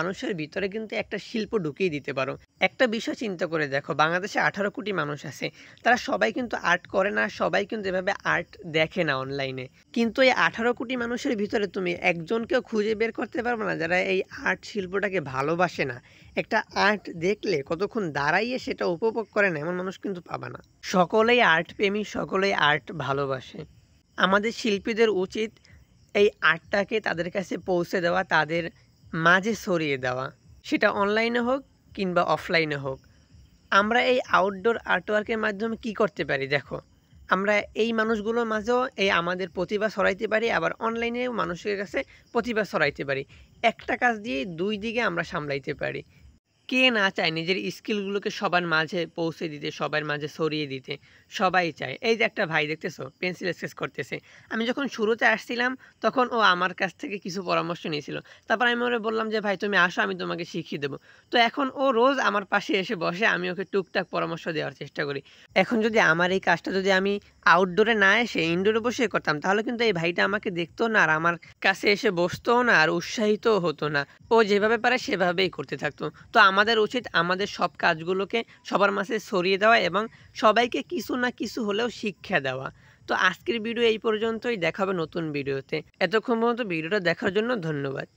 মানুষের ভিতরে কিন্তু একটা শিল্প ঢুকিয়ে দিতে পারো। একটা বিষয় চিন্তা করে দেখো, বাংলাদেশে 18 কোটি মানুষ আছে। তারা সবাই কিন্তু আর্ট করে না, সবাই কিন্তু এভাবে আর্ট দেখে না অনলাইনে। কিন্তু এই 18 কোটি মানুষের ভিতরে তুমি একজনকেও খুঁজে বের করতে পারবে না যারা এই আর্ট শিল্পটাকে ভালোবাসে না। একটা আর্ট দেখলে কতক্ষণ দাঁড়াইয়ে সেটা উপভোগ করে না এমন মানুষ কিন্তু পাবা না। সকলেই আর্ট প্রেমী, সকলেই আর্ট ভালোবাসে। আমাদের শিল্পীদের উচিত এই আর্টটাকে তাদের কাছে পৌঁছে দেওয়া, তাদের মাঝে ছড়িয়ে দেওয়া। সেটা অনলাইনে হোক কিংবা অফলাইনে হোক। আমরা এই আউটডোর আর্টওয়ার্কের মাধ্যমে কি করতে পারি দেখো, আমরা এই মানুষগুলোর মাঝেও এই আমাদের প্রতিভা ছড়াইতে পারি, আবার অনলাইনেও মানুষের কাছে প্রতিভা ছড়াইতে পারি। একটা কাজ দিয়ে 2 দিকে আমরা সামলাইতে পারি। কে না চায় নিজের স্কিলগুলোকে সবার মাঝে পৌঁছে দিতে, সবার মাঝে ছড়িয়ে দিতে? সবাই চায়। এই যে একটা ভাই দেখতেছো পেন্সিল স্কেচ করতেছে। আমি যখন শুরুতে আসছিলাম তখন ও আমার কাছ থেকে কিছু পরামর্শ নিয়েছিল। তারপর আমি ওরে বললাম যে, "ভাই তুমি আসো আমি তোমাকে শিখিয়ে দেব।" তো এখন ও রোজ আমার পাশে এসে বসে, আমি ওকে টুকটাক পরামর্শ দেওয়ার চেষ্টা করি। এখন যদি আমার এই কাজটা যদি আমি আউটডোরে না এসে ইনডোরে বসে করতাম তাহলে কিন্তু এই ভাইটা আমাকে দেখতো না, আর আমার কাছে এসে বসতোও না, আর উৎসাহিতও হতো না। ও যেভাবে পারে সেভাবেই করতে থাকতো। তো আমাদের উচিত আমাদের সব কাজগুলোকে সবার মাঝে ছড়িয়ে দেওয়া এবং সবাইকে কিছু না কিছু হলেও শিক্ষা দেওয়া। তো আজকের ভিডিও এই পর্যন্তই, দেখা হবে নতুন ভিডিওতে। এতক্ষণ পর্যন্ত ভিডিওটা দেখার জন্য ধন্যবাদ।